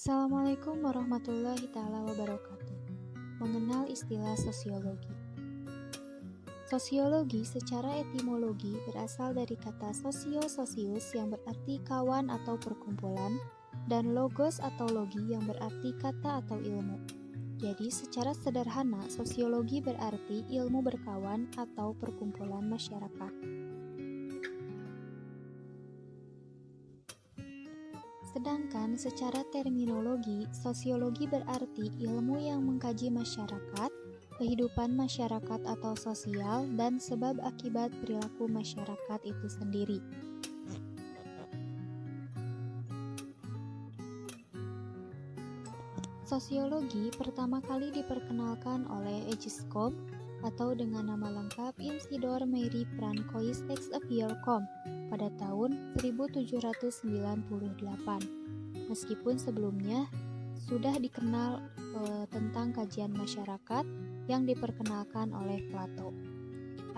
Assalamualaikum warahmatullahi taala wabarakatuh. Mengenal istilah sosiologi. Sosiologi secara etimologi berasal dari kata sosius yang berarti kawan atau perkumpulan, dan logos atau logi yang berarti kata atau ilmu. Jadi secara sederhana, sosiologi berarti ilmu berkawan atau perkumpulan masyarakat. Sedangkan secara terminologi, sosiologi berarti ilmu yang mengkaji masyarakat, kehidupan masyarakat atau sosial, dan sebab akibat perilaku masyarakat itu sendiri. Sosiologi pertama kali diperkenalkan oleh Aegis Comte atau dengan nama lengkap Isidore Marie Francois Xavier Comte pada tahun 1798. Meskipun sebelumnya sudah dikenal tentang kajian masyarakat yang diperkenalkan oleh Plato.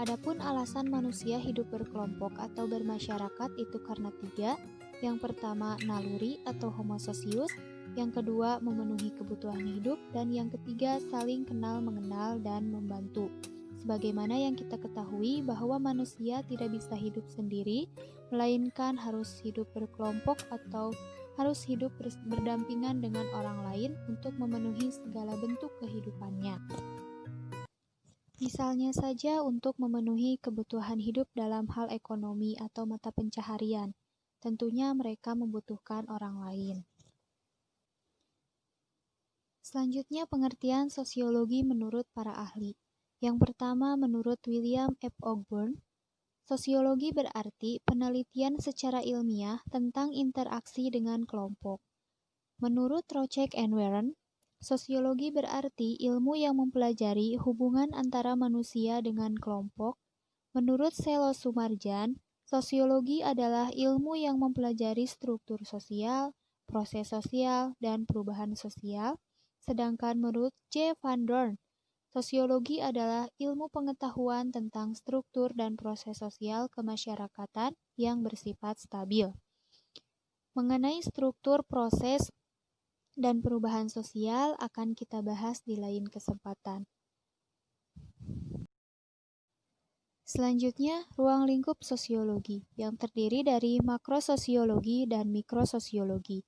Adapun alasan manusia hidup berkelompok atau bermasyarakat itu karena tiga. Yang pertama naluri atau homo socius, yang kedua memenuhi kebutuhan hidup, dan yang ketiga saling kenal mengenal dan membantu. Sebagaimana yang kita ketahui bahwa manusia tidak bisa hidup sendiri, melainkan harus hidup berkelompok atau harus hidup berdampingan dengan orang lain untuk memenuhi segala bentuk kehidupannya. Misalnya saja untuk memenuhi kebutuhan hidup dalam hal ekonomi atau mata pencaharian, tentunya mereka membutuhkan orang lain. Selanjutnya pengertian sosiologi menurut para ahli. Yang pertama menurut William F. Ogburn, sosiologi berarti penelitian secara ilmiah tentang interaksi dengan kelompok. Menurut Rochek and Warren, sosiologi berarti ilmu yang mempelajari hubungan antara manusia dengan kelompok. Menurut Selo Sumarjan, sosiologi adalah ilmu yang mempelajari struktur sosial, proses sosial, dan perubahan sosial. Sedangkan menurut J. Van Dorn, sosiologi adalah ilmu pengetahuan tentang struktur dan proses sosial kemasyarakatan yang bersifat stabil. Mengenai struktur, proses, dan perubahan sosial akan kita bahas di lain kesempatan. Selanjutnya, ruang lingkup sosiologi yang terdiri dari makrososiologi dan mikrososiologi.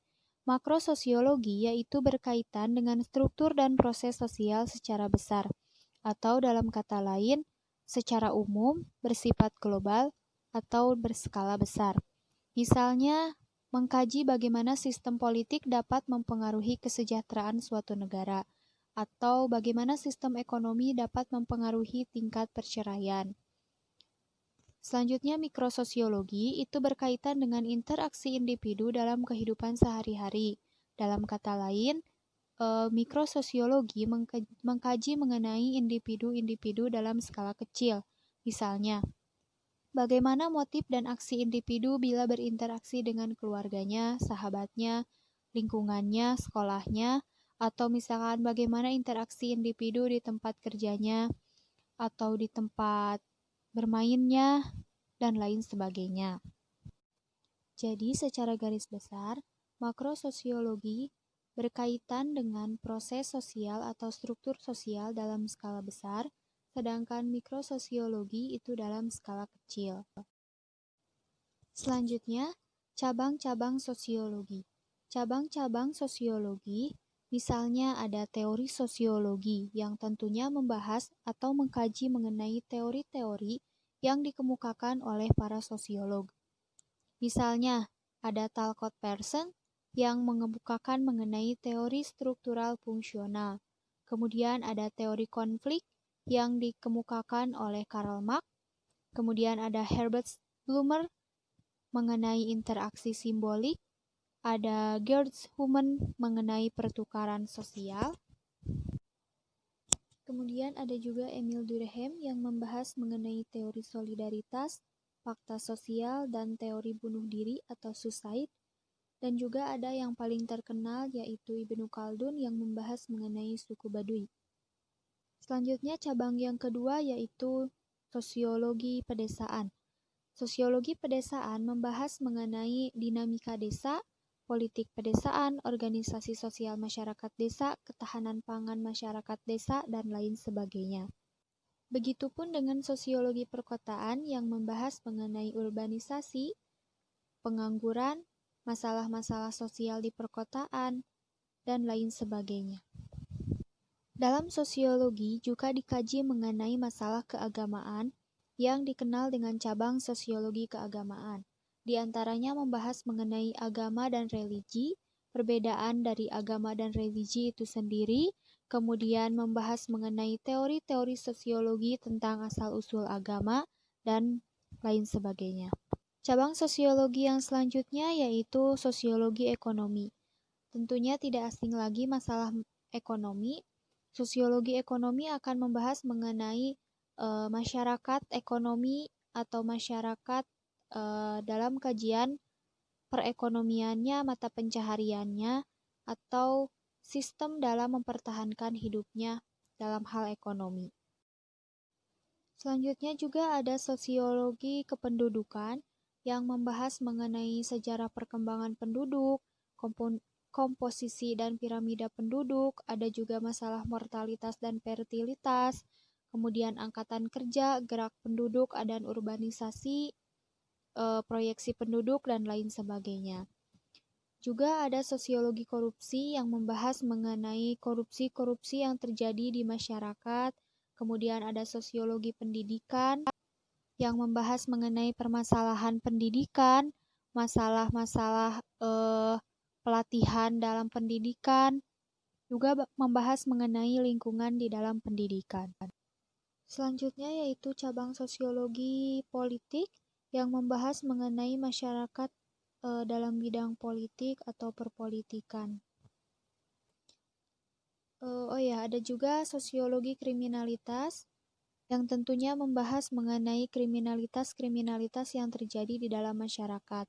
Makrososiologi yaitu berkaitan dengan struktur dan proses sosial secara besar, atau dalam kata lain, secara umum, bersifat global, atau berskala besar. Misalnya, mengkaji bagaimana sistem politik dapat mempengaruhi kesejahteraan suatu negara, atau bagaimana sistem ekonomi dapat mempengaruhi tingkat perceraian. Selanjutnya, mikrososiologi itu berkaitan dengan interaksi individu dalam kehidupan sehari-hari. Dalam kata lain, mikrososiologi mengkaji mengenai individu-individu dalam skala kecil. Misalnya, bagaimana motif dan aksi individu bila berinteraksi dengan keluarganya, sahabatnya, lingkungannya, sekolahnya, atau misalkan bagaimana interaksi individu di tempat kerjanya, atau di tempat bermainnya, dan lain sebagainya. Jadi, secara garis besar, makrososiologi berkaitan dengan proses sosial atau struktur sosial dalam skala besar, sedangkan mikrososiologi itu dalam skala kecil. Selanjutnya, cabang-cabang sosiologi. Cabang-cabang sosiologi misalnya ada teori sosiologi yang tentunya membahas atau mengkaji mengenai teori-teori yang dikemukakan oleh para sosiolog. Misalnya, ada Talcott Pearson yang mengemukakan mengenai teori struktural fungsional. Kemudian ada teori konflik yang dikemukakan oleh Karl Marx. Kemudian ada Herbert Blumer mengenai interaksi simbolik. Ada Gerd Human mengenai pertukaran sosial. Kemudian ada juga Emil Durkheim yang membahas mengenai teori solidaritas, fakta sosial, dan teori bunuh diri atau suicide. Dan juga ada yang paling terkenal yaitu Ibnu Khaldun yang membahas mengenai suku Baduy. Selanjutnya cabang yang kedua yaitu sosiologi pedesaan. Sosiologi pedesaan membahas mengenai dinamika desa, politik pedesaan, organisasi sosial masyarakat desa, ketahanan pangan masyarakat desa, dan lain sebagainya. Begitupun dengan sosiologi perkotaan yang membahas mengenai urbanisasi, pengangguran, masalah-masalah sosial di perkotaan, dan lain sebagainya. Dalam sosiologi juga dikaji mengenai masalah keagamaan yang dikenal dengan cabang sosiologi keagamaan. Di antaranya membahas mengenai agama dan religi, perbedaan dari agama dan religi itu sendiri, kemudian membahas mengenai teori-teori sosiologi tentang asal-usul agama, dan lain sebagainya. Cabang sosiologi yang selanjutnya yaitu sosiologi ekonomi. Tentunya tidak asing lagi masalah ekonomi. Sosiologi ekonomi akan membahas mengenai masyarakat ekonomi atau masyarakat dalam kajian perekonomiannya, mata pencahariannya, atau sistem dalam mempertahankan hidupnya dalam hal ekonomi. Selanjutnya juga ada sosiologi kependudukan yang membahas mengenai sejarah perkembangan penduduk, komposisi dan piramida penduduk, ada juga masalah mortalitas dan fertilitas, kemudian angkatan kerja, gerak penduduk, dan urbanisasi, proyeksi penduduk, dan lain sebagainya. Juga ada sosiologi korupsi yang membahas mengenai korupsi-korupsi yang terjadi di masyarakat. Kemudian ada sosiologi pendidikan yang membahas mengenai permasalahan pendidikan, masalah-masalah pelatihan dalam pendidikan, juga membahas mengenai lingkungan di dalam pendidikan. Selanjutnya yaitu cabang sosiologi politik yang membahas mengenai masyarakat dalam bidang politik atau perpolitikan. Ada juga sosiologi kriminalitas yang tentunya membahas mengenai kriminalitas-kriminalitas yang terjadi di dalam masyarakat,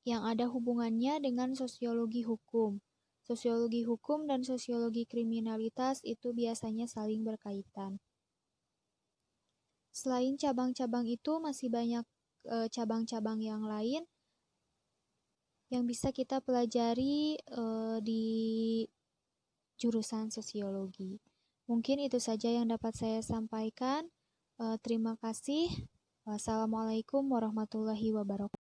yang ada hubungannya dengan sosiologi hukum. Sosiologi hukum dan sosiologi kriminalitas itu biasanya saling berkaitan. Selain cabang-cabang itu, masih banyak cabang-cabang yang lain yang bisa kita pelajari di jurusan sosiologi. Mungkin itu saja yang dapat saya sampaikan. Terima kasih. Wassalamualaikum warahmatullahi wabarakatuh.